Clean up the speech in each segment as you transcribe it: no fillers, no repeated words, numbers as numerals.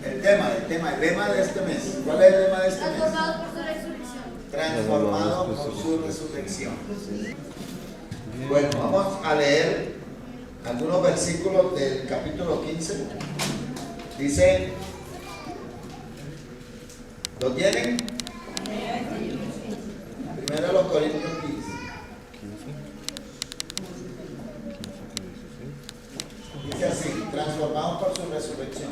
el lema de este mes. ¿Cuál es el lema de este mes? Transformados por su resurrección. Transformados por su resurrección. Bueno, vamos a leer algunos versículos del capítulo 15. Dice, ¿lo tienen? Primero los Corintios 15. Dice así, transformados por su resurrección.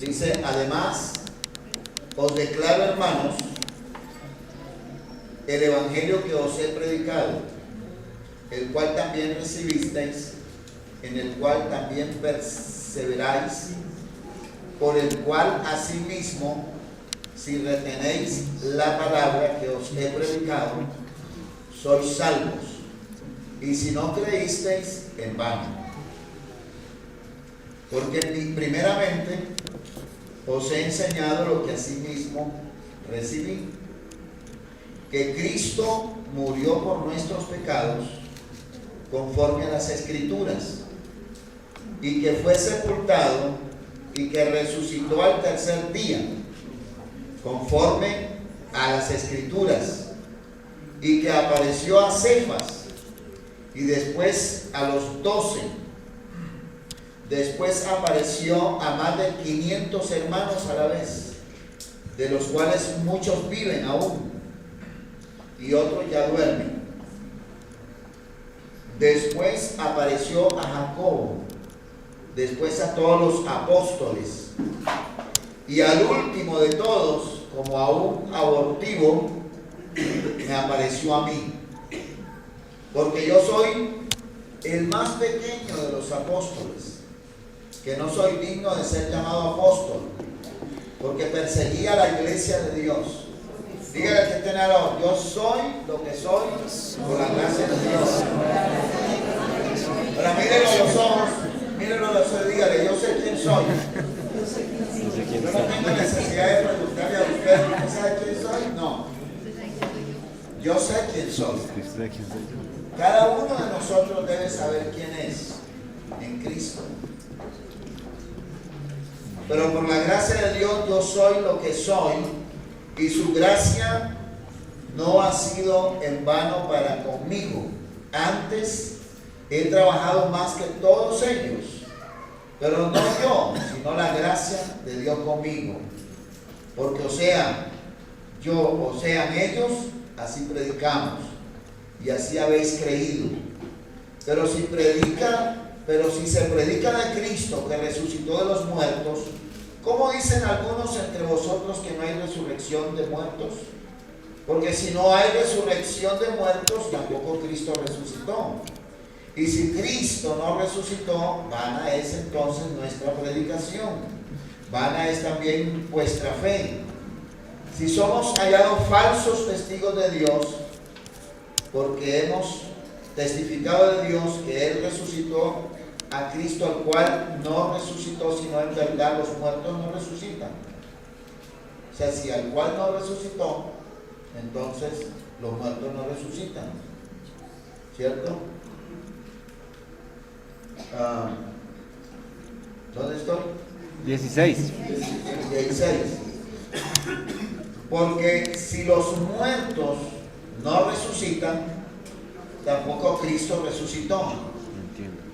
Dice, además, os declaro, hermanos, el evangelio que os he predicado, el cual también recibisteis, en el cual también perseveráis, por el cual asimismo, si retenéis la palabra que os he predicado, sois salvos. Y si no creísteis, en vano. Porque primeramente os he enseñado lo que asimismo recibí, que Cristo murió por nuestros pecados conforme a las Escrituras, y que fue sepultado y que resucitó al tercer día conforme a las Escrituras, y que apareció a Cefas y después a los 12. Después apareció a más de 500 hermanos a la vez, de los cuales muchos viven aún y otros ya duermen. Después apareció a Jacobo, después a todos los apóstoles, y al último de todos, como a un abortivo, me apareció a mí, porque yo soy el más pequeño de los apóstoles, que no soy digno de ser llamado apóstol, porque perseguía la iglesia de Dios. Dígale al que tiene al lado, yo soy lo que soy por la gracia de Dios. Ahora mírenlo a los ojos, mírenlo a los ojos y dígale, yo sé quién soy. Yo no tengo necesidad de preguntarle a usted, ¿usted sabe quién soy? No. Yo sé quién soy. Cada uno de nosotros debe saber quién es en Cristo. Pero por la gracia de Dios yo soy lo que soy, y su gracia no ha sido en vano para conmigo. Antes he trabajado más que todos ellos, pero no yo, sino la gracia de Dios conmigo. Porque o sea yo o sean ellos, así predicamos, y así habéis creído. Pero si se predica de Cristo que resucitó de los muertos, ¿cómo dicen algunos entre vosotros que no hay resurrección de muertos? Porque si no hay resurrección de muertos, tampoco Cristo resucitó. Y si Cristo no resucitó, vana es entonces nuestra predicación, vana es también vuestra fe. Si somos hallados falsos testigos de Dios, porque hemos testificado de Dios que Él resucitó a Cristo, al cual no resucitó, sino en verdad los muertos no resucitan. O sea, si al cual no resucitó, entonces los muertos no resucitan, ¿cierto? ¿Dónde estoy? 16. 16. Porque si los muertos no resucitan, tampoco Cristo resucitó.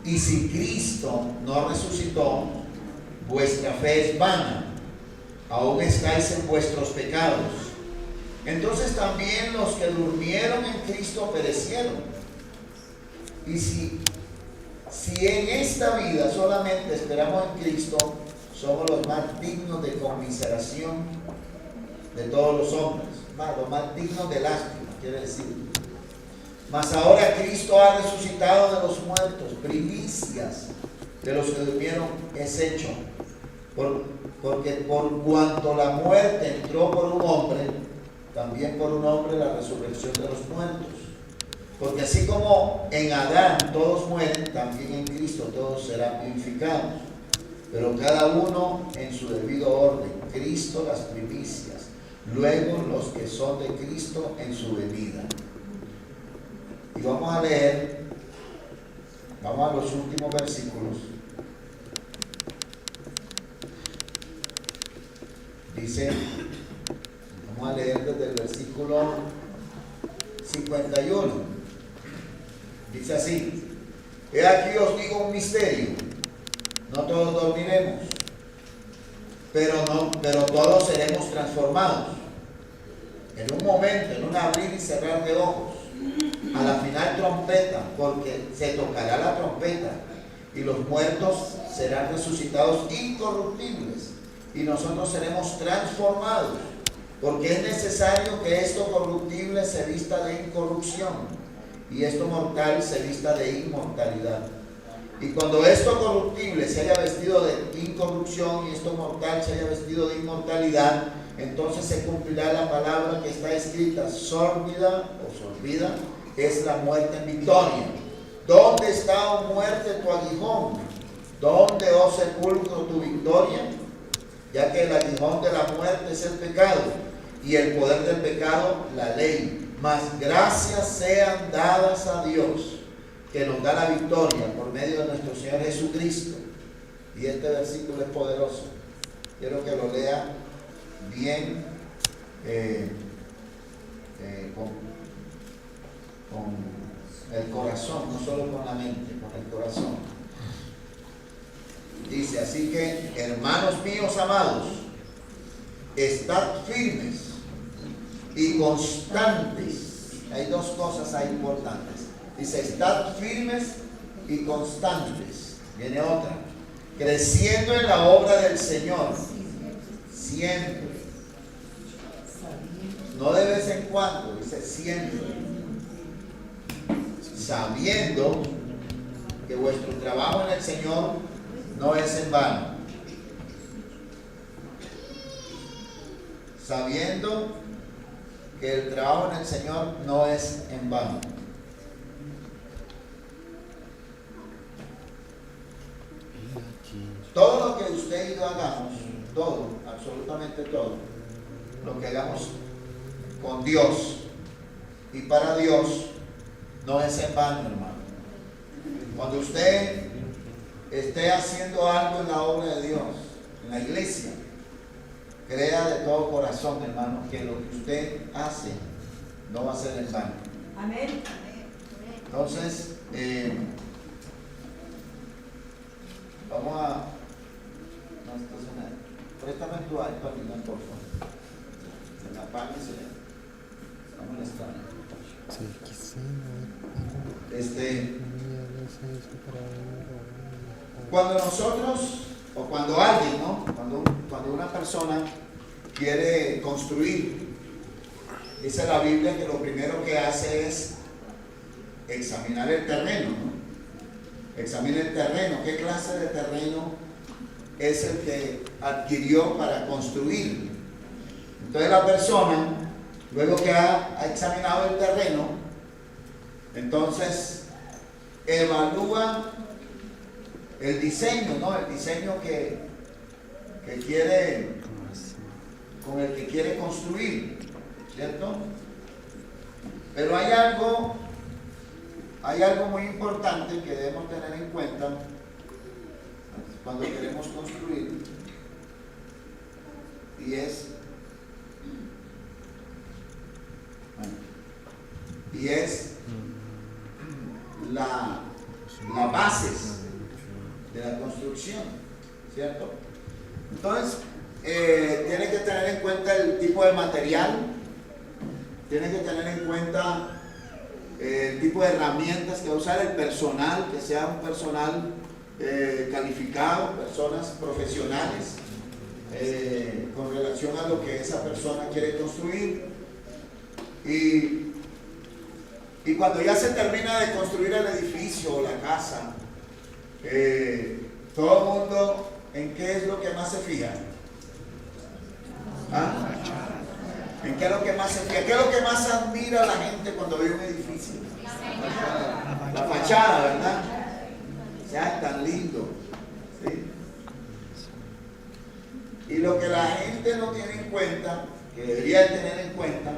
Y si Cristo no resucitó, vuestra fe es vana, aún estáis en vuestros pecados. Entonces también los que durmieron en Cristo perecieron. Y si en esta vida solamente esperamos en Cristo, somos los más dignos de conmiseración de todos los hombres, los más dignos de lástima, quiere decir. Mas ahora Cristo ha resucitado de los muertos, primicias de los que durmieron es hecho. Porque por cuanto la muerte entró por un hombre, también por un hombre la resurrección de los muertos. Porque así como en Adán todos mueren, también en Cristo todos serán vivificados. Pero cada uno en su debido orden. Cristo las primicias, luego los que son de Cristo en su venida. Y vamos a leer, vamos a los últimos versículos Dice, vamos a leer desde el versículo 51. Dice así: he aquí os digo un misterio, no todos dormiremos, pero todos seremos transformados. En un momento, en un abrir y cerrar de ojos, a la final trompeta, porque se tocará la trompeta, y los muertos serán resucitados incorruptibles, y nosotros seremos transformados, porque es necesario que esto corruptible se vista de incorrupción, y esto mortal se vista de inmortalidad. Y cuando esto corruptible se haya vestido de incorrupción y esto mortal se haya vestido de inmortalidad, entonces se cumplirá la palabra que está escrita: sórbida o sorbida es la muerte en victoria. ¿Dónde está, oh muerte, tu aguijón? ¿Dónde, oh sepulcro, tu victoria? Ya que el aguijón de la muerte es el pecado, y el poder del pecado la ley. Mas gracias sean dadas a Dios, que nos da la victoria por medio de nuestro Señor Jesucristo. Y este versículo es poderoso. Quiero que lo lea bien, con el corazón, no solo con la mente, con el corazón. Dice: así que, hermanos míos amados, estad firmes y constantes. Hay dos cosas ahí importantes. Dice: estad firmes y constantes. Viene otra: creciendo en la obra del Señor, siempre. No de vez en cuando, dice siempre. Sabiendo que vuestro trabajo en el Señor no es en vano. Sabiendo que el trabajo en el Señor no es en vano. Todo lo que usted y yo hagamos, todo, absolutamente todo, lo que hagamos con Dios y para Dios, no es en vano, hermano. Cuando usted esté haciendo algo en la obra de Dios, en la iglesia, crea de todo corazón, hermano, que lo que usted hace no va a ser en vano. Amén. Entonces, vamos a... No, préstame tu iPad, por favor. Se me apaga y se está molestando. Cuando nosotros, o cuando alguien, ¿no? Cuando una persona quiere construir, dice la Biblia que lo primero que hace es examinar el terreno, ¿no? Examina el terreno. ¿Qué clase de terreno es el que adquirió para construir? Entonces la persona, luego que ha examinado el terreno, entonces evalúa el diseño, ¿no? El diseño que quiere, con el que quiere construir, ¿cierto? Pero hay algo muy importante que debemos tener en cuenta cuando queremos construir, y es las bases de la construcción, ¿cierto? Entonces, tiene que tener en cuenta el tipo de material, tiene que tener en cuenta el tipo de herramientas que va a usar, el personal, que sea un personal calificado, personas profesionales, con relación a lo que esa persona quiere construir. Y cuando ya se termina de construir el edificio o la casa, todo el mundo, ¿en qué es lo que más se fija? ¿Ah? ¿En qué es lo que más se fija? ¿Qué es lo que más admira a la gente cuando ve un edificio? La fachada, ¿verdad? O sea, es tan lindo, ¿sí? Y lo que la gente no tiene en cuenta, que debería tener en cuenta,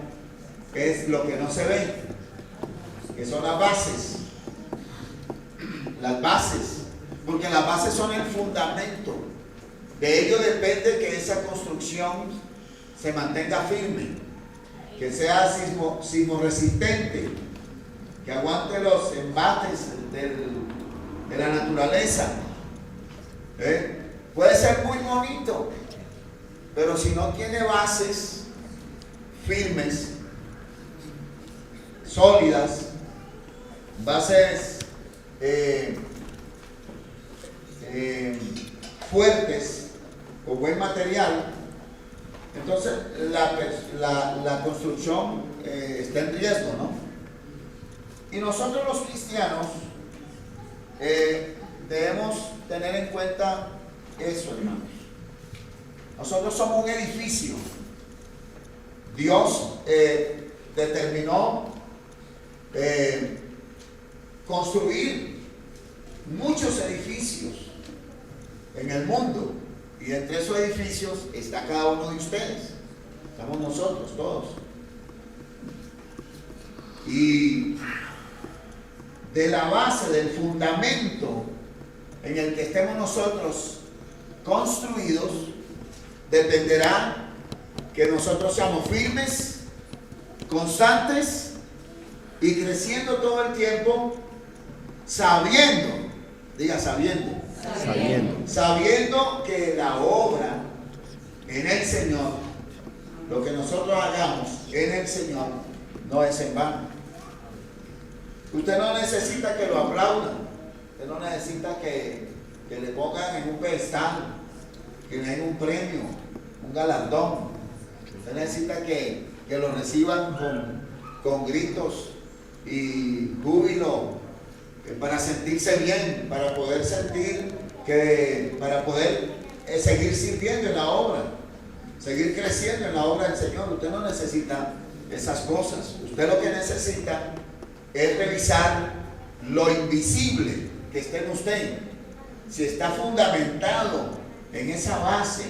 es lo que no se ve, que son las bases. Las bases, porque las bases son el fundamento. De ello depende que esa construcción se mantenga firme, que sea sismo resistente, que aguante los embates de la naturaleza. Puede ser muy bonito, pero si no tiene bases firmes, sólidas, bases fuertes o buen material, entonces la construcción está en riesgo, ¿no? Y nosotros los cristianos debemos tener en cuenta eso, hermanos. Nosotros somos un edificio. Dios determinó construir muchos edificios en el mundo, y entre esos edificios está cada uno de ustedes. Estamos nosotros todos. Y de la base, del fundamento en el que estemos nosotros construidos, dependerá que nosotros seamos firmes, constantes y creciendo todo el tiempo, sabiendo, diga sabiendo que la obra en el Señor, lo que nosotros hagamos en el Señor, no es en vano. Usted no necesita que lo aplaudan, usted no necesita que le pongan en un pedestal, que le den un premio, un galardón. Usted necesita que lo reciban con gritos y júbilo, para sentirse bien, para poder seguir sirviendo en la obra, seguir creciendo en la obra del Señor. Usted no necesita esas cosas. Usted lo que necesita es revisar lo invisible que está en usted, si está fundamentado en esa base.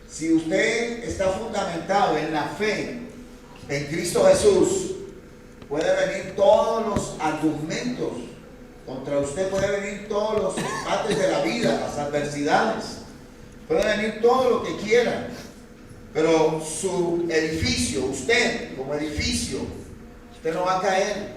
Si usted está fundamentado en la fe en Cristo Jesús, puede venir todos los argumentos contra usted, puede venir todos los embates de la vida, las adversidades, puede venir todo lo que quiera, pero su edificio, usted como edificio, usted no va a caer,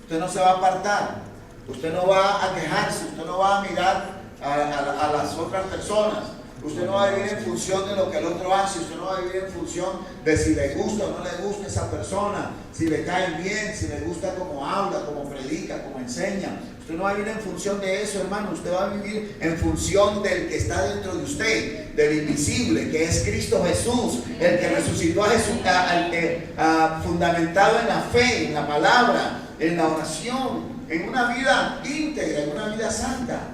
usted no se va a apartar, usted no va a quejarse, usted no va a mirar a las otras personas, usted no va a vivir en función de lo que el otro hace, usted no va a vivir en función de si le gusta o no le gusta esa persona, si le cae bien, si le gusta cómo habla, cómo predica, cómo enseña. Usted no va a vivir en función de eso, hermano. Usted va a vivir en función del que está dentro de usted, del invisible, que es Cristo Jesús, el que resucitó a Jesús, fundamentado en la fe, en la palabra, en la oración, en una vida íntegra, en una vida santa.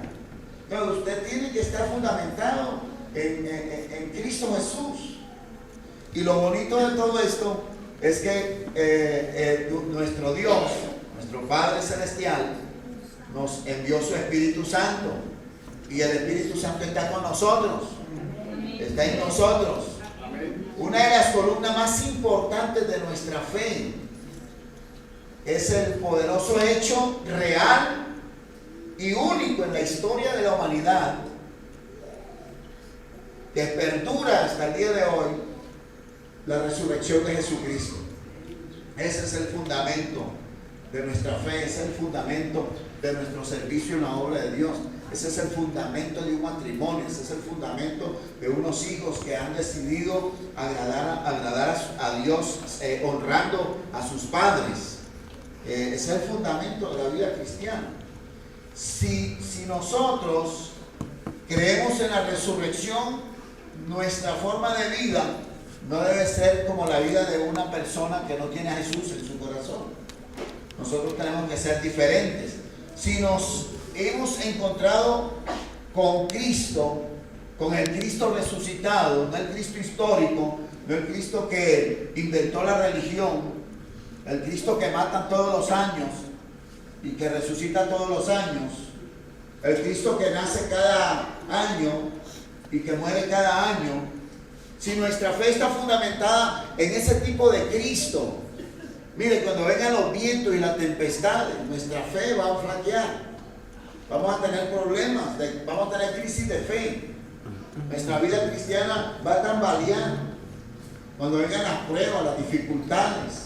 Entonces usted tiene que estar fundamentado en Cristo Jesús. Y lo bonito de todo esto es que nuestro Dios, nuestro Padre Celestial, nos envió su Espíritu Santo, y el Espíritu Santo está con nosotros, está en nosotros. Una de las columnas más importantes de nuestra fe es el poderoso hecho real y único en la historia de la humanidad, que perdura hasta el día de hoy, la resurrección de Jesucristo. Ese es el fundamento de nuestra fe, ese es el fundamento de nuestro servicio en la obra de Dios, ese es el fundamento de un matrimonio, ese es el fundamento de unos hijos que han decidido agradar a Dios, honrando a sus padres. Ese es el fundamento de la vida cristiana. Si nosotros creemos en la resurrección, nuestra forma de vida no debe ser como la vida de una persona que no tiene a Jesús en su corazón. Nosotros tenemos que ser diferentes. Si nos hemos encontrado con Cristo, con el Cristo resucitado, no el Cristo histórico, no el Cristo que inventó la religión, el Cristo que matan todos los años y que resucita todos los años, el Cristo que nace cada año y que muere cada año. Si nuestra fe está fundamentada en ese tipo de Cristo, mire, cuando vengan los vientos y las tempestades, nuestra fe va a flaquear, vamos a tener problemas, vamos a tener crisis de fe, nuestra vida cristiana va a tambalear, cuando vengan las pruebas, las dificultades,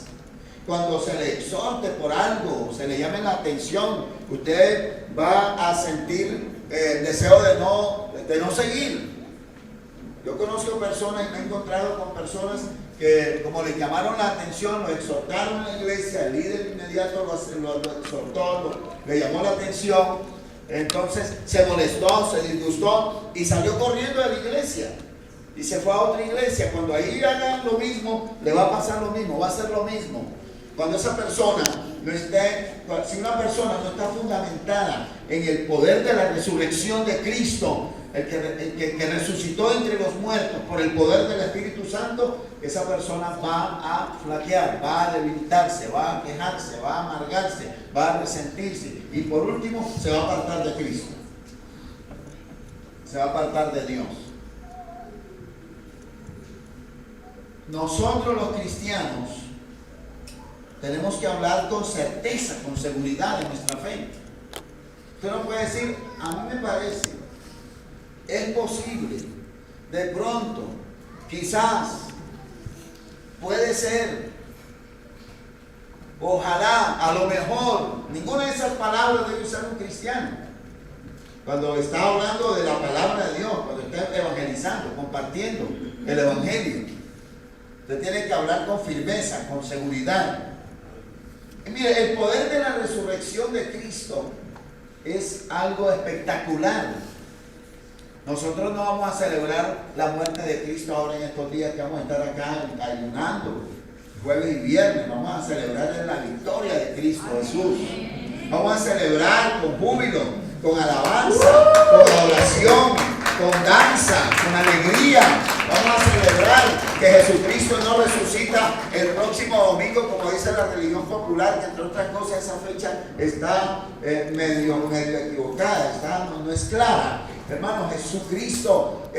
cuando se le exhorte por algo, se le llame la atención, usted va a sentir el deseo de no seguir. Yo conozco personas y me he encontrado con personas que, como le llamaron la atención, lo exhortaron en la iglesia, el líder inmediato lo exhortó, le llamó la atención, entonces se molestó, se disgustó y salió corriendo de la iglesia y se fue a otra iglesia. Cuando ahí hagan lo mismo, le va a pasar lo mismo, va a ser lo mismo. Cuando esa persona no esté, si una persona no está fundamentada en el poder de la resurrección de Cristo, el que resucitó entre los muertos por el poder del Espíritu Santo, esa persona va a flaquear, va a debilitarse, va a quejarse, va a amargarse, va a resentirse y por último se va a apartar de Cristo, se va a apartar de Dios. Nosotros los cristianos tenemos que hablar con certeza, con seguridad de nuestra fe. Usted no puede decir, a mí me parece, es posible, de pronto, quizás, puede ser, ojalá, a lo mejor. Ninguna de esas palabras debe usar un cristiano cuando está hablando de la palabra de Dios, cuando está evangelizando, compartiendo el evangelio. Usted tiene que hablar con firmeza, con seguridad. Y mire, el poder de la resurrección de Cristo es algo espectacular. Nosotros no vamos a celebrar la muerte de Cristo ahora en estos días que vamos a estar acá ayunando, jueves y viernes. Vamos a celebrar la victoria de Cristo Jesús. Vamos a celebrar con júbilo, con alabanza, con adoración, con danza, con alegría. Vamos a celebrar que Jesucristo no resucita el próximo domingo, como dice la religión popular, que entre otras cosas esa fecha está medio equivocada, no es clara. Hermano, Jesucristo,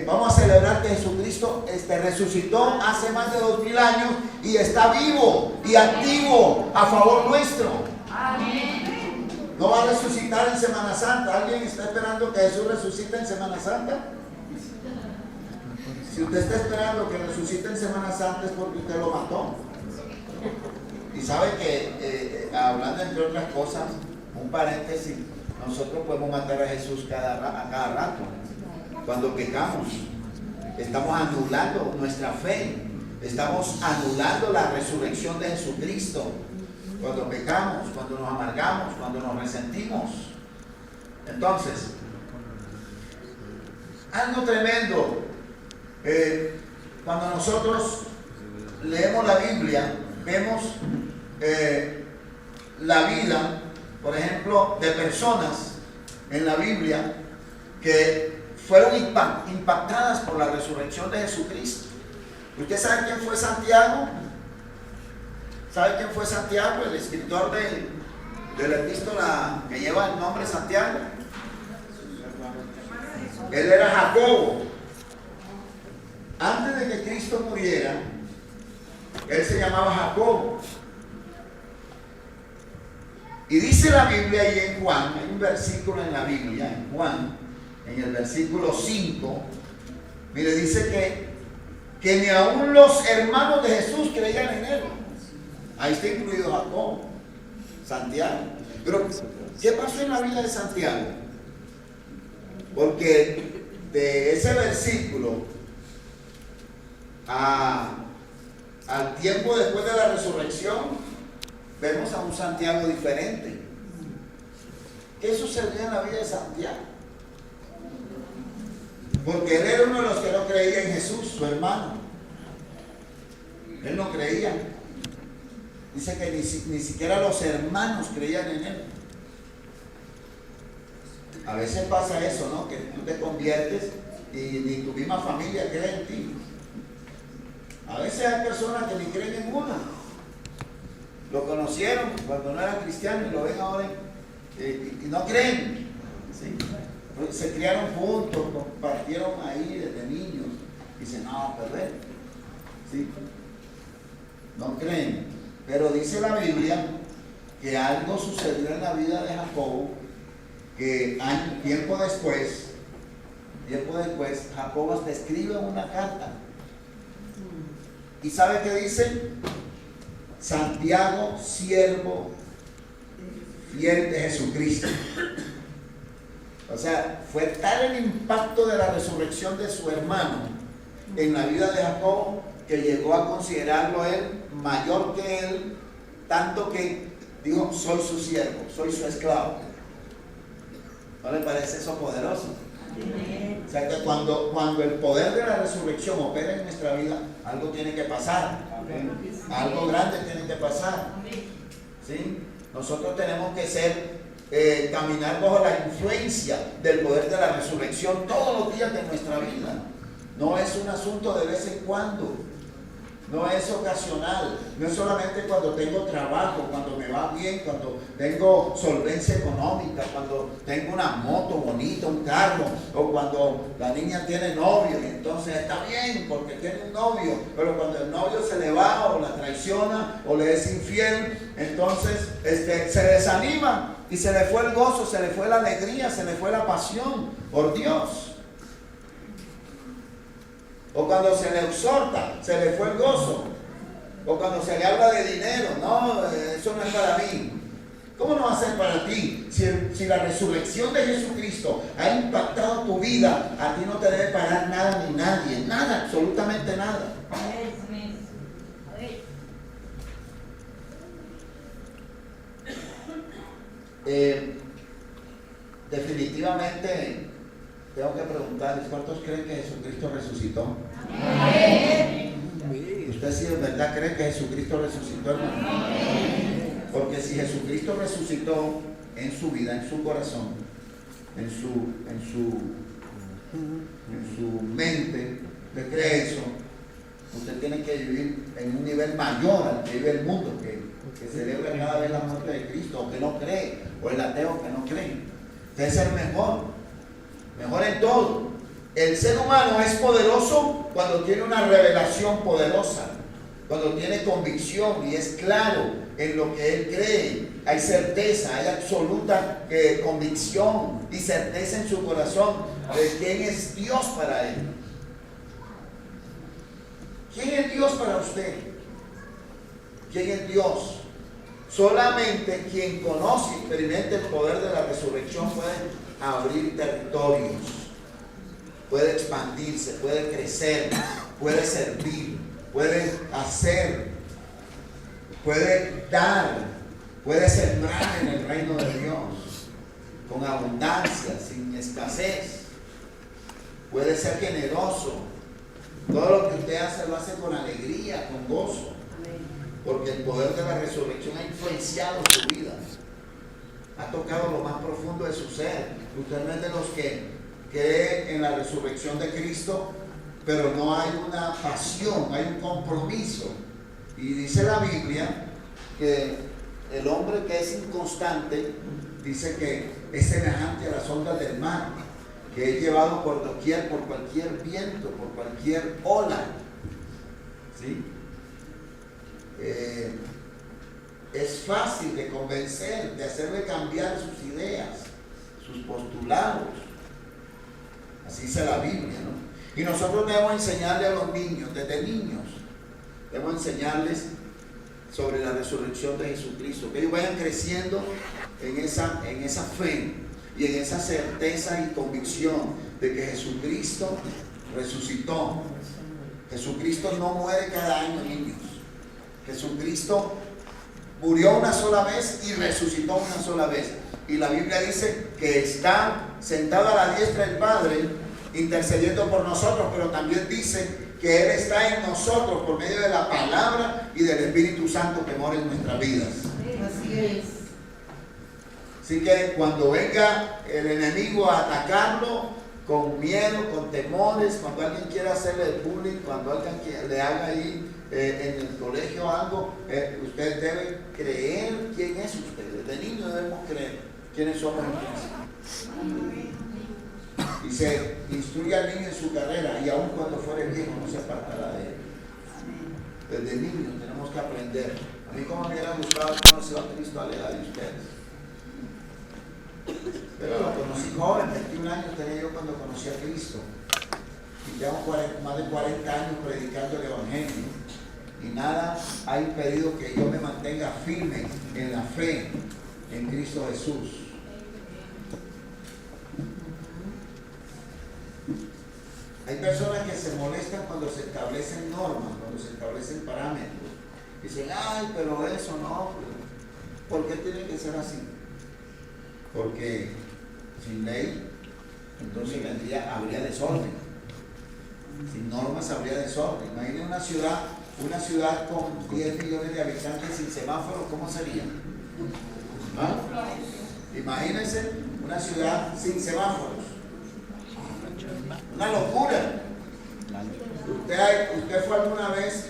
vamos a celebrar que Jesucristo resucitó hace más de 2000 años y está vivo y activo a favor nuestro. Amén. No va a resucitar en Semana Santa. ¿Alguien está esperando que Jesús resucite en Semana Santa? Si usted está esperando que resucite en Semana Santa es porque usted lo mató. Y sabe que, hablando entre otras cosas, un paréntesis, nosotros podemos matar a Jesús a cada rato. Cuando pecamos, estamos anulando nuestra fe, estamos anulando la resurrección de Jesucristo. Cuando pecamos, cuando nos amargamos, cuando nos resentimos. Entonces, algo tremendo. Cuando nosotros leemos la Biblia, vemos la vida, por ejemplo, de personas en la Biblia que fueron impactadas por la resurrección de Jesucristo. ¿Usted sabe quién fue Santiago? ¿Sabe quién fue Santiago? El escritor de la epístola que lleva el nombre Santiago. Él era Jacobo. Antes de que Cristo muriera, él se llamaba Jacobo. Y dice la Biblia ahí en Juan, hay un versículo en la Biblia, en Juan, en el versículo 5, mire, dice que ni aún los hermanos de Jesús creían en él. Ahí está incluido Jacobo, Santiago. Pero, ¿qué pasó en la vida de Santiago? Porque de ese versículo al tiempo después de la resurrección, vemos a un Santiago diferente. ¿Qué sucedió en la vida de Santiago? Porque él era uno de los que no creía en Jesús, su hermano. Él no creía. Dice que ni siquiera los hermanos creían en él. A veces pasa eso, ¿no? Que tú te conviertes y ni tu misma familia cree en ti. A veces hay personas que ni creen en uno. Lo conocieron cuando no era cristiano y lo ven ahora y no creen. ¿Sí? Se criaron juntos, compartieron ahí desde niños. Dicen, no, perder. ¿Sí? No creen. Pero dice la Biblia que algo sucedió en la vida de Jacobo, que tiempo después, Jacobo te escribe una carta ¿Y sabe qué dice? Santiago, siervo fiel de Jesucristo. O sea, fue tal el impacto de la resurrección de su hermano en la vida de Jacob que llegó a considerarlo él mayor que él, tanto que dijo: soy su siervo, soy su esclavo. ¿No le parece eso poderoso? O sea, que cuando el poder de la resurrección opera en nuestra vida, algo tiene que pasar. Algo grande tiene que pasar. ¿Sí? Nosotros tenemos que caminar bajo la influencia del poder de la resurrección todos los días de nuestra vida. No es un asunto de vez en cuando. No es ocasional, no es solamente cuando tengo trabajo, cuando me va bien, cuando tengo solvencia económica, cuando tengo una moto bonita, un carro, o cuando la niña tiene novio y entonces está bien porque tiene un novio, pero cuando el novio se le va o la traiciona o le es infiel, entonces se desanima y se le fue el gozo, se le fue la alegría, se le fue la pasión por Dios. O cuando se le exhorta, se le fue el gozo. O cuando se le habla de dinero, no, eso no es para mí. ¿Cómo no va a ser para ti? Si la resurrección de Jesucristo ha impactado tu vida, a ti no te debe parar nada ni nadie, nada, absolutamente nada. Definitivamente tengo que preguntarles: ¿cuántos creen que Jesucristo resucitó? Amén. ¿Usted sí de verdad cree que Jesucristo resucitó, hermano? Amén. Porque si Jesucristo resucitó en su vida, en su corazón, en su mente, ¿usted cree eso? Usted tiene que vivir en un nivel mayor al que vive el mundo, que celebra cada vez la muerte de Cristo, o que no cree, o el ateo que no cree. Debe ser mejor en todo. El ser humano es poderoso cuando tiene una revelación poderosa, cuando tiene convicción y es claro en lo que él cree. Hay certeza, hay absoluta convicción y certeza en su corazón de quién es Dios para él. ¿Quién es Dios para usted? ¿Quién es Dios? Solamente quien conoce y experimenta el poder de la resurrección puede abrir territorios, puede expandirse, puede crecer, puede servir, puede hacer, puede dar, puede sembrar en el reino de Dios con abundancia, sin escasez, puede ser generoso. Todo lo que usted hace lo hace con alegría, con gozo, porque el poder de la resurrección ha influenciado su vida, ha tocado lo más profundo de su ser. Usted no es de los que cree en la resurrección de Cristo, pero no hay una pasión, hay un compromiso. Y dice la Biblia que el hombre que es inconstante, dice que es semejante a las ondas del mar, que es llevado por doquier, por cualquier viento, por cualquier ola. ¿Sí? Es fácil de convencer, de hacerle cambiar sus ideas, sus postulados. Así dice la Biblia, ¿no? Y nosotros debemos enseñarle a los niños, desde niños, debemos enseñarles sobre la resurrección de Jesucristo, que ellos vayan creciendo en esa fe y en esa certeza y convicción de que Jesucristo resucitó. Jesucristo no muere cada año, niños. Jesucristo murió una sola vez y resucitó una sola vez. Y la Biblia dice que está sentado a la diestra del Padre intercediendo por nosotros, pero también dice que Él está en nosotros por medio de la palabra y del Espíritu Santo que mora en nuestras vidas. Así es. Así que cuando venga el enemigo a atacarlo con miedo, con temores, cuando alguien quiera hacerle bullying, cuando alguien le haga ahí en el colegio algo, usted debe creer quién es usted. Desde niño debemos creer quiénes somos en Cristo. Y se instruye al niño en su carrera, y aun cuando fuere viejo no se apartará de él. Desde niños tenemos que aprender. A mí como me hubiera gustado conocer a Cristo a la edad de ustedes, pero lo conocí joven, 21 años tenía yo cuando conocí a Cristo, y tengo más de 40 años predicando el Evangelio. y nada ha impedido que yo me mantenga firme en la fe en Cristo Jesús. Hay personas que se molestan cuando se establecen normas, cuando se establecen parámetros. Dicen, ay, pero eso no, ¿por qué tiene que ser así? Porque sin ley, entonces habría desorden. Sin normas habría desorden. Imaginen una ciudad con 10 millones de habitantes sin semáforos, ¿cómo sería? ¿Ah? Imagínense una ciudad sin semáforos. Una locura. ¿Usted fue alguna vez?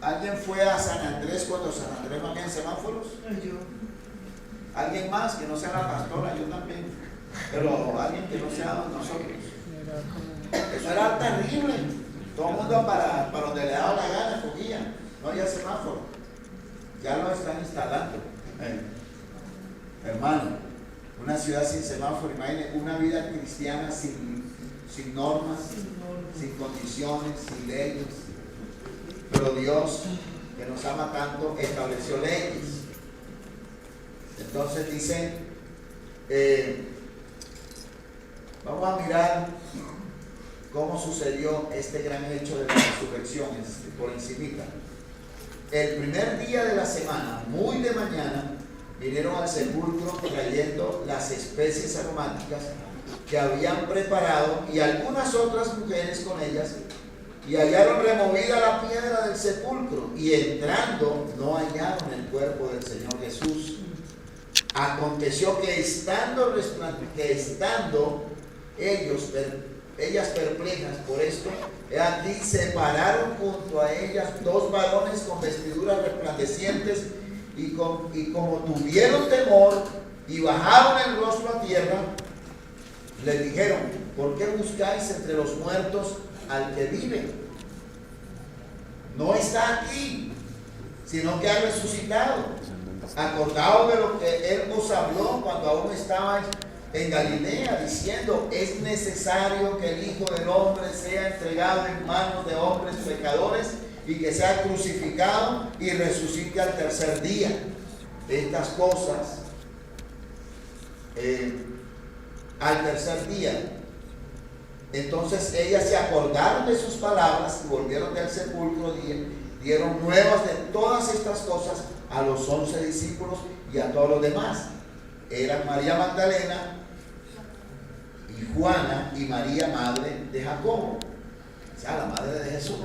¿Alguien fue a San Andrés cuando San Andrés no había semáforos? ¿Alguien más que no sea la pastora? Yo también. Pero alguien que no sea nosotros. Eso era terrible. Todo el mundo para donde le daba la gana cogía. No había semáforo. Ya lo están instalando. Hermano, una ciudad sin semáforo, imagínense, una vida cristiana sin normas, sin condiciones, sin leyes. Pero Dios, que nos ama tanto, estableció leyes. Entonces dice, vamos a mirar cómo sucedió este gran hecho de la resurrección por encimita. El primer día de la semana, muy de mañana, vinieron al sepulcro trayendo las especies aromáticas que habían preparado y algunas otras mujeres con ellas, y hallaron removida la piedra del sepulcro, y entrando no hallaron el cuerpo del Señor Jesús. Aconteció que estando ellas perplejas por esto, aquí se pararon junto a ellas dos varones con vestiduras resplandecientes, y como tuvieron temor y bajaron el rostro a tierra, les dijeron, ¿por qué buscáis entre los muertos al que vive? No está aquí, sino que ha resucitado. Acordaos de lo que Él os habló cuando aún estabais en Galilea, diciendo, es necesario que el Hijo del Hombre sea entregado en manos de hombres pecadores y que sea crucificado y resucite al tercer día. Estas cosas al tercer día. Entonces ellas se acordaron de sus palabras y volvieron del sepulcro, dieron nuevas de todas estas cosas a los 11 discípulos y a todos los demás. Eran María Magdalena y Juana y María, madre de Jacobo, o sea, la madre de Jesús,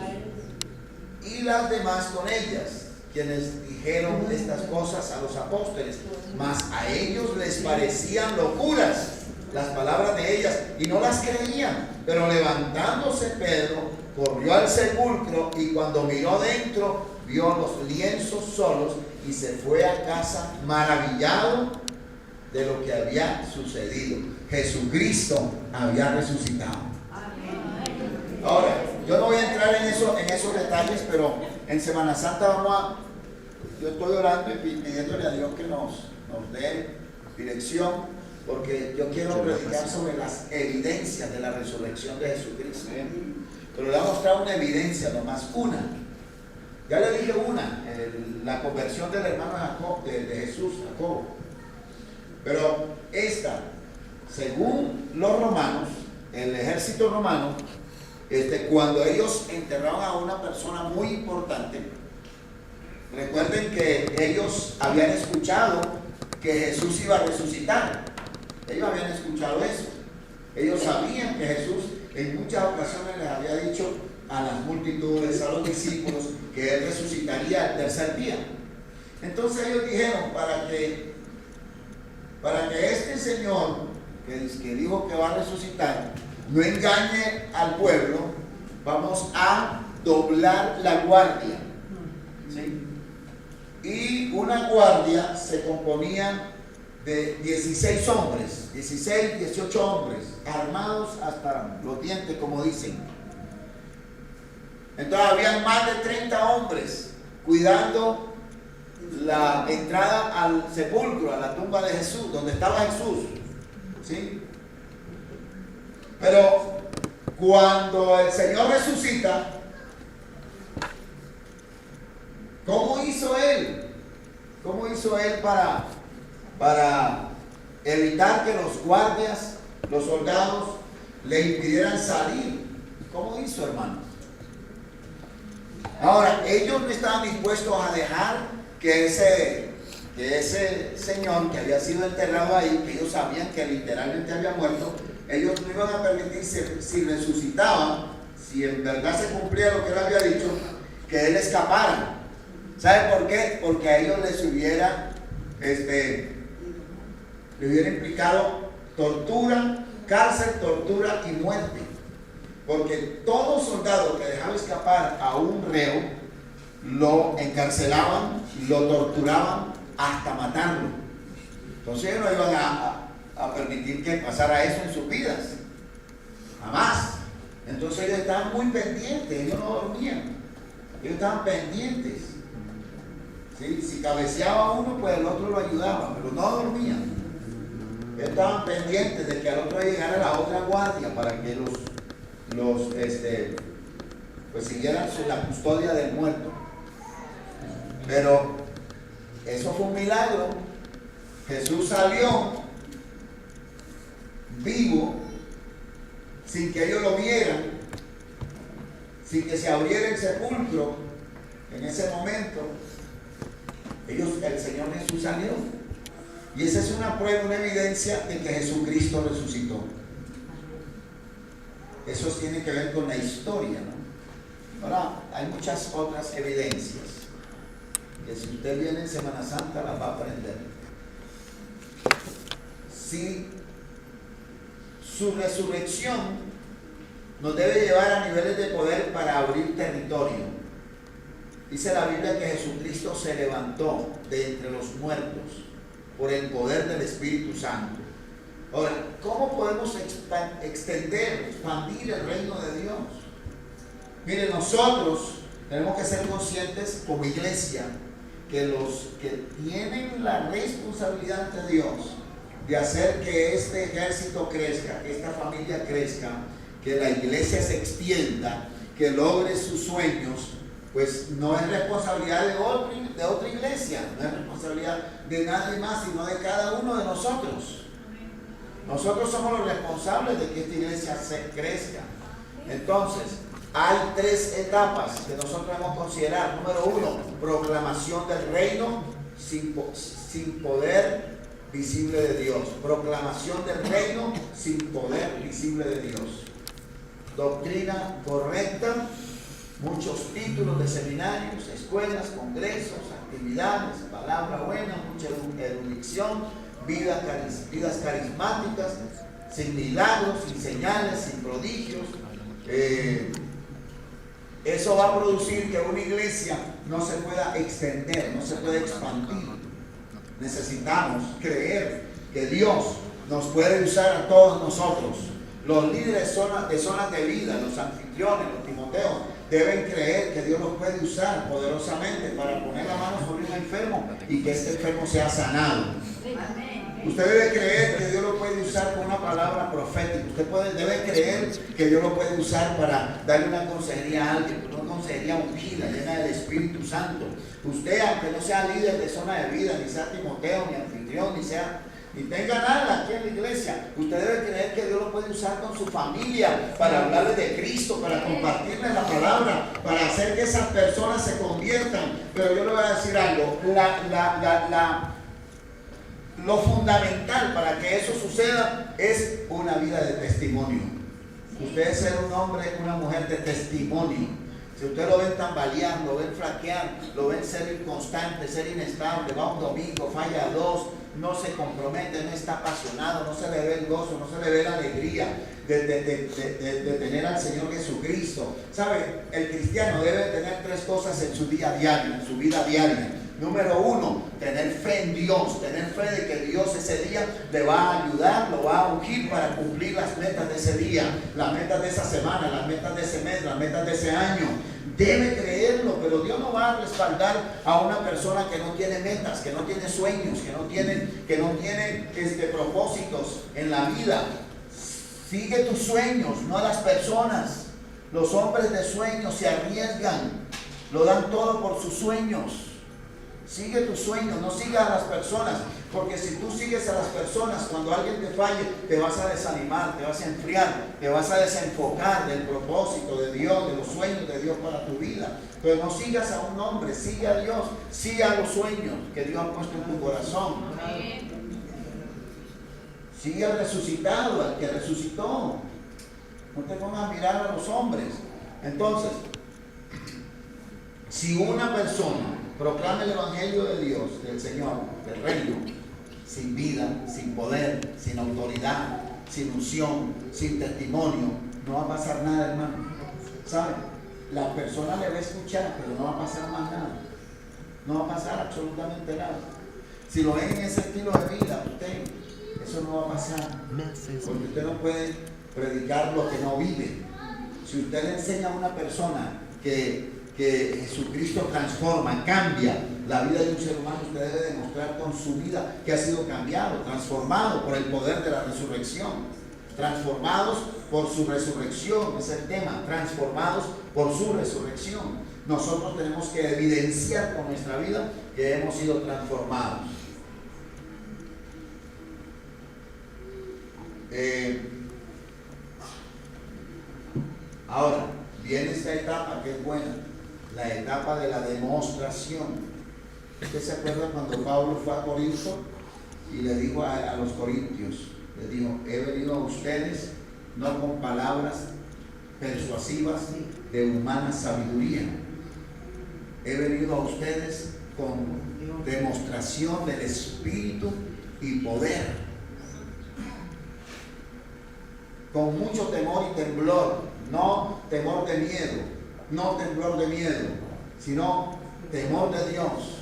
y las demás con ellas, quienes dijeron estas cosas a los apóstoles, mas a ellos les parecían locuras las palabras de ellas y no las creían. Pero levantándose Pedro, corrió al sepulcro, y cuando miró dentro, vio los lienzos solos, y se fue a casa maravillado de lo que había sucedido. Jesucristo había resucitado. Ahora, yo no voy a entrar en esos detalles, pero en Semana Santa yo estoy orando y pidiéndole a Dios que nos dé dirección, porque yo quiero predicar sobre las evidencias de la resurrección de Jesucristo. Pero le voy a mostrar una evidencia, nomás una. Ya le dije una, la conversión del hermano Jacob, de Jesús, Jacobo. Pero esta, según los romanos, el ejército romano, cuando ellos enterraban a una persona muy importante, recuerden que ellos habían escuchado que Jesús iba a resucitar. Ellos habían escuchado eso. Ellos sabían que Jesús en muchas ocasiones les había dicho a las multitudes, a los discípulos, que Él resucitaría el tercer día. Entonces ellos dijeron, para que este Señor que dijo que va a resucitar no engañe al pueblo, vamos a doblar la guardia. ¿Sí? Y una guardia se componía de 16 hombres, 16, 18 hombres, armados hasta los dientes, como dicen. Entonces habían más de 30 hombres cuidando la entrada al sepulcro, a la tumba de Jesús, donde estaba Jesús. ¿Sí? Pero cuando el Señor resucita, ¿Cómo hizo él para evitar que los guardias, los soldados, le impidieran salir? ¿Cómo hizo, hermano? Ahora, ellos no estaban dispuestos a dejar que ese señor que había sido enterrado ahí, que ellos sabían que literalmente había muerto, ellos no iban a permitir, si resucitaba, si en verdad se cumplía lo que él había dicho, que él escapara. ¿Sabe por qué? Porque a ellos les hubiera implicado tortura, cárcel, tortura y muerte. Porque todo soldado que dejaba escapar a un reo, lo encarcelaban, lo torturaban hasta matarlo. Entonces ellos no iban a permitir que pasara eso en sus vidas. Jamás. Entonces ellos estaban muy pendientes, ellos no dormían. Ellos estaban pendientes. ¿Sí? Si cabeceaba uno, pues el otro lo ayudaba, pero no dormían. Ellos estaban pendientes de que al otro llegara la otra guardia para que pues siguieran la custodia del muerto. Pero eso fue un milagro. Jesús salió vivo, sin que ellos lo vieran, sin que se abriera el sepulcro. En ese momento, el Señor Jesús salió. Y esa es una prueba, una evidencia de que Jesucristo resucitó. Eso tiene que ver con la historia, ¿no? Ahora, hay muchas otras evidencias que si usted viene en Semana Santa las va a aprender. Si su resurrección nos debe llevar a niveles de poder para abrir territorio. Dice la Biblia que Jesucristo se levantó de entre los muertos por el poder del Espíritu Santo. Ahora, ¿cómo podemos expandir el reino de Dios? Mire, nosotros tenemos que ser conscientes como iglesia que los que tienen la responsabilidad ante Dios de hacer que este ejército crezca, que esta familia crezca, que la iglesia se extienda, que logre sus sueños, pues no es responsabilidad de otra iglesia, no es responsabilidad de nadie más, sino de cada uno de nosotros. Nosotros somos los responsables de que esta iglesia se crezca. Entonces, hay 3 etapas que nosotros debemos considerar. Número 1, proclamación del reino sin poder visible de Dios. Proclamación del reino sin poder visible de Dios. Doctrina correcta, muchos títulos de seminarios, escuelas, congresos, actividades, palabra buena, mucha erudición, vidas carismáticas, sin milagros, sin señales, sin prodigios. Eso va a producir que una iglesia no se pueda extender, no se pueda expandir. Necesitamos creer que Dios nos puede usar a todos nosotros. Los líderes de zonas de vida, los anfitriones, los timoteos, deben creer que Dios los puede usar poderosamente para poner la mano sobre un enfermo y que este enfermo sea sanado. Usted debe creer que Dios lo puede usar con una palabra profética. Usted debe creer que Dios lo puede usar para darle una consejería a alguien, una consejería ungida, llena del Espíritu Santo. Usted, aunque no sea líder de zona de vida, ni sea Timoteo, ni anfitrión, ni tenga nada aquí en la iglesia, usted debe creer que Dios lo puede usar con su familia para hablarle de Cristo, para compartirle la palabra, para hacer que esas personas se conviertan. Pero yo le voy a decir algo, lo fundamental para que eso suceda es una vida de testimonio. Usted es ser un hombre, una mujer de testimonio. Si usted lo ven tambalear, lo ven flaquear, lo ven ser inconstante, ser inestable, va un domingo, falla 2, no se compromete, no está apasionado, no se le ve el gozo, no se le ve la alegría de tener al Señor Jesucristo. ¿Sabe? El cristiano debe tener 3 cosas en su día diario, en su vida diaria. Número 1, tener fe en Dios, tener fe de que Dios ese día le va a ayudar, lo va a ungir para cumplir las metas de ese día, las metas de esa semana, las metas de ese mes, las metas de ese año. Debe creerlo, pero Dios no va a respaldar a una persona que no tiene metas, que no tiene sueños, que no tiene propósitos en la vida. Sigue tus sueños, no a las personas. Los hombres de sueños se arriesgan, lo dan todo por sus sueños. Sigue tus sueños, no sigas a las personas, porque si tú sigues a las personas, cuando alguien te falle, te vas a desanimar, te vas a enfriar, te vas a desenfocar del propósito de Dios, de los sueños de Dios para tu vida. Pero no sigas a un hombre, sigue a Dios, sigue a los sueños que Dios ha puesto en tu corazón. Sigue al resucitado, al que resucitó. No te pongas a mirar a los hombres. Entonces, si una persona proclama el evangelio de Dios, del Señor, del reino, sin vida, sin poder, sin autoridad, sin unción, sin testimonio, no va a pasar nada, hermano. ¿Sabe? La persona le va a escuchar, pero no va a pasar más nada. No va a pasar absolutamente nada. Si lo ven en ese estilo de vida, eso no va a pasar. Porque usted no puede predicar lo que no vive. Si usted le enseña a una persona que Jesucristo transforma, cambia la vida de un ser humano, usted debe demostrar con su vida que ha sido cambiado, transformado por el poder de la resurrección. Transformados por su resurrección, es el tema, transformados por su resurrección. Nosotros tenemos que evidenciar con nuestra vida que hemos sido transformados. Ahora, viene esta etapa que es buena, la etapa de la demostración. ¿Usted se acuerda cuando Pablo fue a Corinto y le dijo a los corintios, les dijo, he venido a ustedes no con palabras persuasivas de humana sabiduría, he venido a ustedes con demostración del Espíritu y poder, con mucho temor y temblor, no temor de miedo, no temblor de miedo, sino temor de Dios,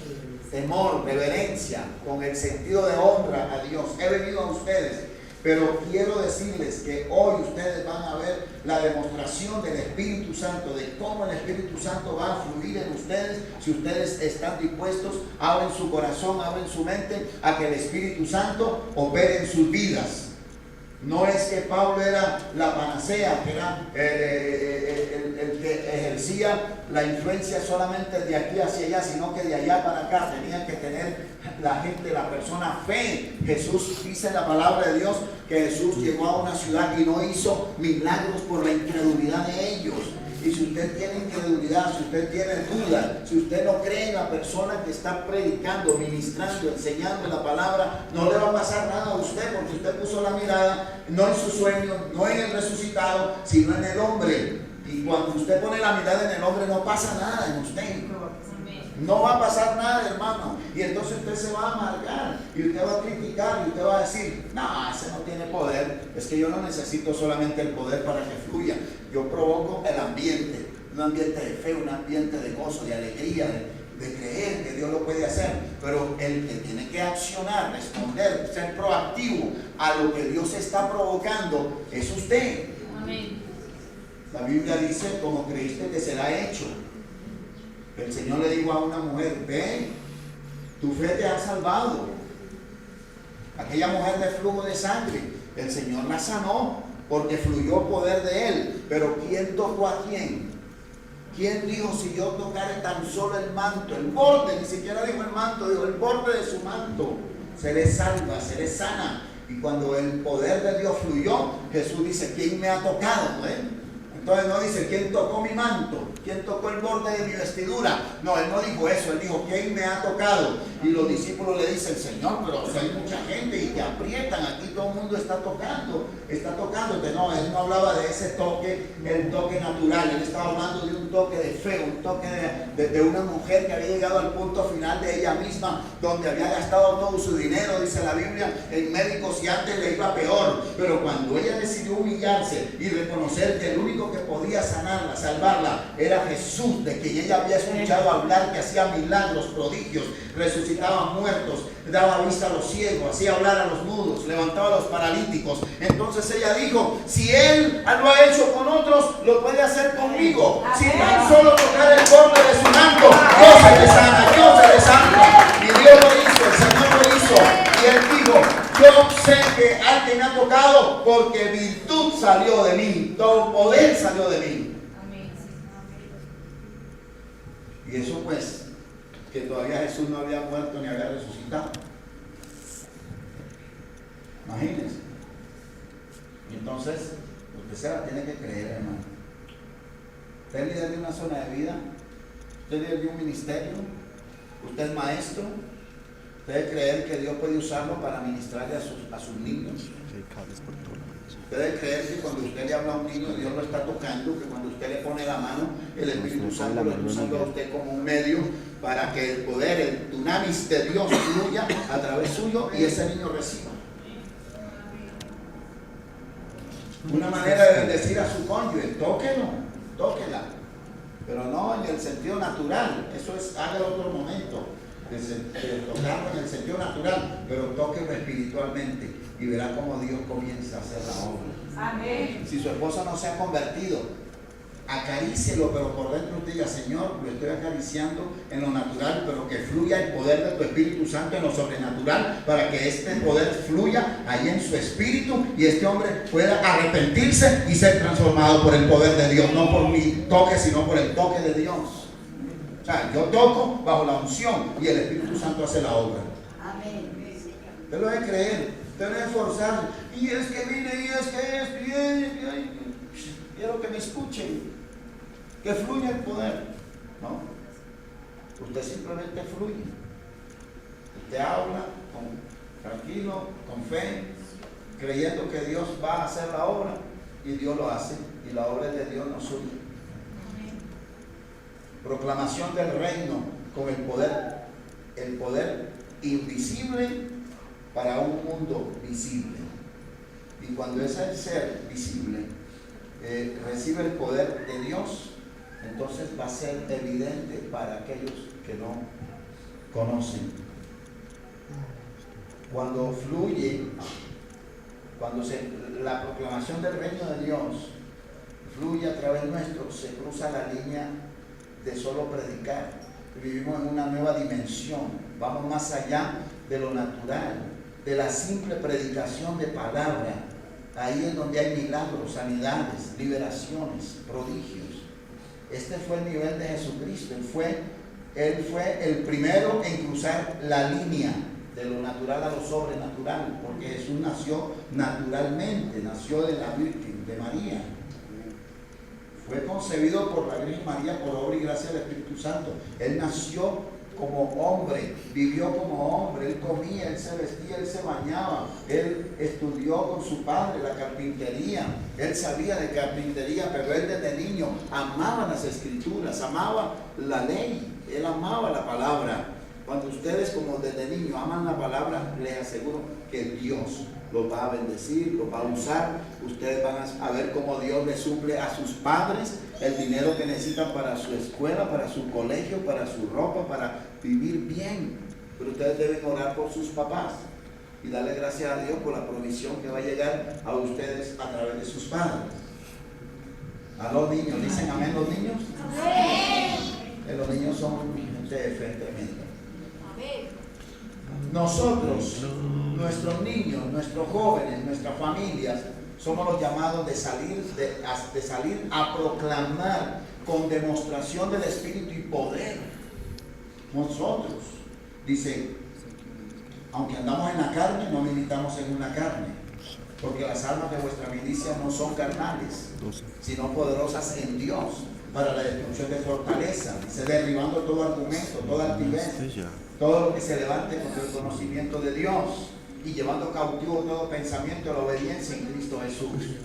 temor, reverencia, con el sentido de honra a Dios. He venido a ustedes, pero quiero decirles que hoy ustedes van a ver la demostración del Espíritu Santo, de cómo el Espíritu Santo va a fluir en ustedes, si ustedes están dispuestos, abren su corazón, abren su mente a que el Espíritu Santo opere en sus vidas. No es que Pablo era la panacea, que era el que ejercía la influencia solamente de aquí hacia allá, sino que de allá para acá tenía que tener la gente, la persona fe. Jesús dice en la palabra de Dios que Jesús llegó a una ciudad y no hizo milagros por la incredulidad de ellos. Y si usted tiene incredulidad, si usted tiene duda, si usted no cree en la persona que está predicando, ministrando, enseñando la palabra, no le va a pasar nada a usted, porque usted puso la mirada no en su sueño, no en el resucitado, sino en el hombre. Y cuando usted pone la mirada en el hombre, no pasa nada en usted. No va a pasar nada, hermano. Y entonces usted se va a amargar y usted va a criticar y usted va a decir, no, ese no tiene poder. Es que yo no necesito solamente el poder para que fluya. Yo provoco el ambiente, un ambiente de fe, un ambiente de gozo, de alegría, de creer que Dios lo puede hacer. Pero el que tiene que accionar, responder, ser proactivo a lo que Dios está provocando es usted. Amén. La Biblia dice, como creíste que será hecho. El Señor le dijo a una mujer, ven, tu fe te ha salvado. Aquella mujer de flujo de sangre, el Señor la sanó porque fluyó poder de Él. Pero ¿quién tocó a quién? ¿Quién dijo, si yo tocare tan solo el manto, el borde, ni siquiera dijo el manto, dijo el borde de su manto, seré salva, seré sana? Y cuando el poder de Dios fluyó, Jesús dice, ¿quién me ha tocado? Entonces no dice, ¿quién tocó mi manto? ¿Quién tocó el borde de mi vestidura? No, él no dijo eso, él dijo, ¿quién me ha tocado? Y los discípulos le dicen, Señor, pero si hay mucha gente y te aprietan, aquí todo el mundo está tocándote. No, él no hablaba de ese toque, el toque natural, él estaba hablando de un toque de fe, un toque de una mujer que había llegado al punto final de ella misma, donde había gastado todo su dinero, dice la Biblia, en médicos, y antes le iba peor, pero cuando ella decidió humillarse y reconocer que el único que podía sanarla, salvarla, era Jesús, de quien ella había escuchado hablar, que hacía milagros, prodigios, resucitaba muertos, daba vista a los ciegos, hacía hablar a los mudos, levantaba a los paralíticos. Entonces ella dijo, si Él lo ha hecho con otros, lo puede hacer conmigo. Si tan solo tocar el borde de su manto, Dios se le sana, Dios se le sana. Y Dios lo hizo, el Señor lo hizo. Y Él dijo, yo sé que alguien me ha tocado porque virtud salió de mí, todo poder salió de mí. Y eso pues que todavía Jesús no había muerto ni había resucitado. Imagínense. Y entonces, usted se la tiene que creer, hermano. Usted es líder de una zona de vida, usted es líder de un ministerio, usted es maestro, usted debe creer que Dios puede usarlo para ministrarle a sus niños. Usted debe creer que cuando usted le habla a un niño, Dios lo está tocando, que cuando usted le pone la mano, el Espíritu Santo lo está usando a usted como un medio para que el poder, el dunamis de Dios fluya a través suyo y ese niño reciba. Una manera de bendecir a su cónyuge, tóquelo, tóquela, pero no en el sentido natural, eso es, hágalo otro momento, de tocarlo en el sentido natural, pero tóquelo espiritualmente y verá cómo Dios comienza a hacer la obra. Amén. Si su esposa no se ha convertido, acarícielo, pero por dentro usted diga: Señor, lo estoy acariciando en lo natural, pero que fluya el poder de tu Espíritu Santo en lo sobrenatural, para que este poder fluya ahí en su espíritu y este hombre pueda arrepentirse y ser transformado por el poder de Dios, no por mi toque, sino por el toque de Dios. O sea, yo toco bajo la unción y el Espíritu Santo hace la obra. Amén. Usted lo debe creer, usted debe esforzarse. Y es que mire, y es que esto, quiero que me escuchen, que fluya el poder. No, usted simplemente fluye. Usted habla tranquilo, con fe, creyendo que Dios va a hacer la obra, y Dios lo hace, y la obra es de Dios, no suya. Proclamación del reino con el poder invisible para un mundo visible. Y cuando ese ser visible recibe el poder de Dios, entonces va a ser evidente para aquellos que no conocen. Cuando fluye, la proclamación del reino de Dios fluye a través nuestro, se cruza la línea de solo predicar. Vivimos en una nueva dimensión, vamos más allá de lo natural, de la simple predicación de palabra. Ahí es donde hay milagros, sanidades, liberaciones, prodigios. Este fue el nivel de Jesucristo. Él fue el primero en cruzar la línea de lo natural a lo sobrenatural, porque Jesús nació naturalmente, nació de la Virgen, de María. Fue concebido por la Virgen María por obra y gracia del Espíritu Santo. Él nació como hombre, vivió como hombre, él comía, él se vestía, él se bañaba, él estudió con su padre la carpintería, él sabía de carpintería, pero él desde niño amaba las escrituras, amaba la ley, él amaba la palabra. Cuando ustedes, como desde niño, aman la palabra, les aseguro que Dios los va a bendecir, los va a usar. Ustedes van a ver cómo Dios les suple a sus padres el dinero que necesitan para su escuela, para su colegio, para su ropa, para vivir bien. Pero ustedes deben orar por sus papás y darle gracias a Dios por la provisión que va a llegar a ustedes a través de sus padres. A los niños, ¿dicen amén los niños? Amén. Los niños son gente de fe tremenda. Nosotros, nuestros niños, nuestros jóvenes, nuestras familias, somos los llamados de salir a proclamar con demostración del Espíritu y poder. Nosotros, dice, aunque andamos en la carne, no militamos en una carne, porque las armas de vuestra milicia no son carnales, sino poderosas en Dios para la destrucción de fortaleza, dice, derribando todo argumento, toda altivez, todo lo que se levante contra el conocimiento de Dios, y llevando cautivo todo pensamiento a la obediencia en Cristo Jesús.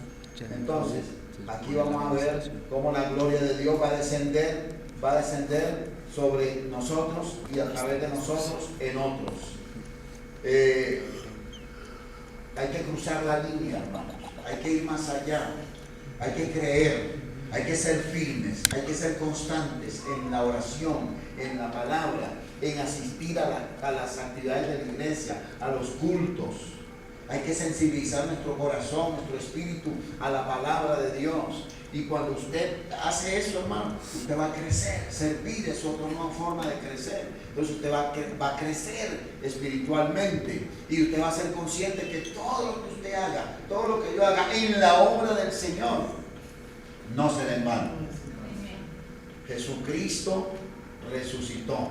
Entonces, aquí vamos a ver cómo la gloria de Dios va a descender sobre nosotros y a través de nosotros en otros. Hay que cruzar la línea, hermanos. Hay que ir más allá. Hay que creer. Hay que ser firmes. Hay que ser constantes en la oración, en la palabra, en asistir a las actividades de la iglesia, a los cultos. Hay que sensibilizar nuestro corazón, nuestro espíritu a la palabra de Dios. Y cuando usted hace eso, hermano, usted va a crecer. Servir es otra nueva forma de crecer. Entonces usted va a crecer espiritualmente. Y usted va a ser consciente que todo lo que usted haga, todo lo que yo haga en la obra del Señor, no será en vano. Jesucristo resucitó.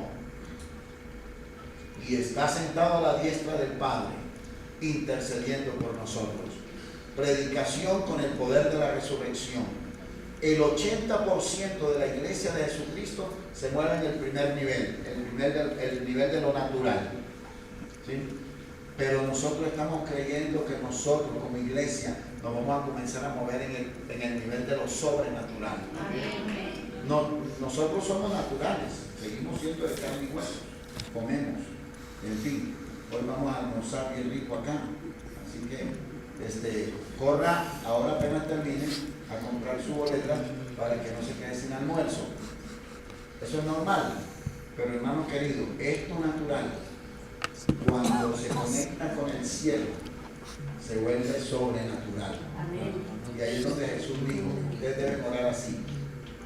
y está sentado a la diestra del Padre, intercediendo por nosotros. Predicación con el poder de la resurrección. El 80% de la iglesia de Jesucristo se mueve en el primer nivel, el nivel de lo natural, ¿sí? Pero nosotros estamos creyendo que nosotros como iglesia nos vamos a comenzar a mover en el nivel de lo sobrenatural. No, nosotros somos naturales, seguimos siendo de carne y hueso, comemos, en fin, hoy vamos a almorzar bien rico acá, así que corra, ahora apenas termine, a comprar su boleta para que no se quede sin almuerzo. Eso es normal, pero hermano querido, esto natural, cuando se conecta con el cielo, se vuelve sobrenatural. Y ahí es donde Jesús dijo, ustedes deben orar así.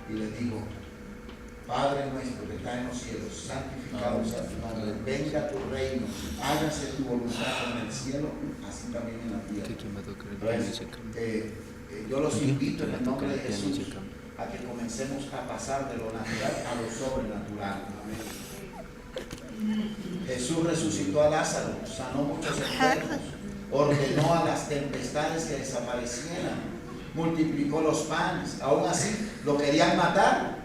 Y les dijo, Padre nuestro que estás en los cielos, santificado sea tu nombre, venga tu reino, hágase tu voluntad en el cielo, así también en la tierra. Entonces, yo los invito en el nombre de Jesús a que comencemos a pasar de lo natural a lo sobrenatural. Amén. Jesús resucitó a Lázaro, sanó muchos enfermos, ordenó a las tempestades que desaparecieran, multiplicó los panes. Aún así lo querían matar.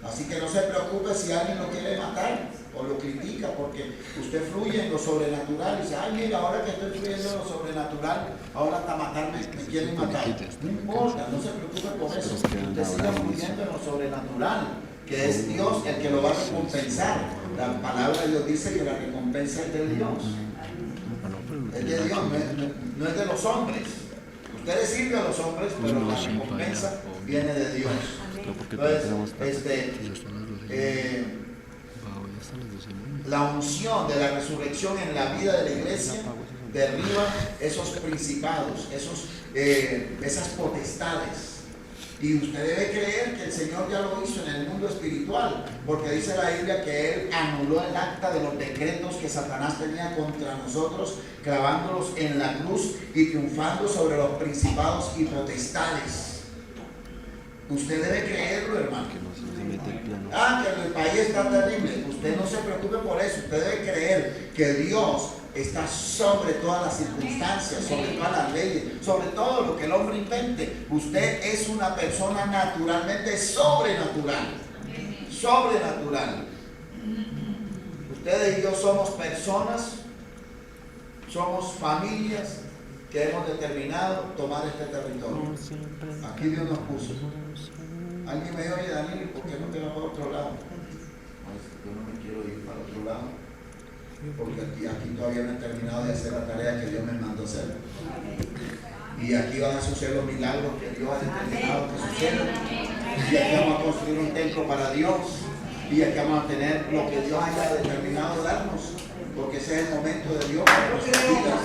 Así que no se preocupe si alguien lo quiere matar o lo critica, porque usted fluye en lo sobrenatural y dice, ay mira, ahora que estoy fluyendo en lo sobrenatural, ahora hasta matarme, me quieren matar. No importa, no se preocupe por eso. Usted siga fluyendo en lo sobrenatural, que es Dios el que lo va a recompensar. La palabra de Dios dice que la recompensa es de Dios. Es de Dios, no es de los hombres. Ustedes sirven a los hombres, pero la recompensa viene de Dios. Entonces, la unción de la resurrección en la vida de la iglesia derriba esos principados, esas potestades. Y usted debe creer que el Señor ya lo hizo en el mundo espiritual, porque dice la Biblia que Él anuló el acta de los decretos que Satanás tenía contra nosotros, clavándolos en la cruz y triunfando sobre los principados y potestades. Usted debe creerlo, hermano. Que el país está terrible. Usted no se preocupe por eso. Usted debe creer que Dios está sobre todas las circunstancias, sobre todas las leyes, sobre todo lo que el hombre invente. Usted es una persona naturalmente sobrenatural. Sobrenatural. Ustedes y yo somos personas, somos familias que hemos determinado tomar este territorio. Aquí Dios nos puso. Alguien me dijo, oye Daniel, ¿por qué no te vas para otro lado? Pues yo no me quiero ir para otro lado, porque aquí todavía no he terminado de hacer la tarea que Dios me mandó hacer. Y aquí van a suceder los milagros que Dios ha determinado que sucedan. Y aquí vamos a construir un templo para Dios. Y aquí vamos a tener lo que Dios haya determinado darnos, porque ese es el momento de Dios para nuestras vidas.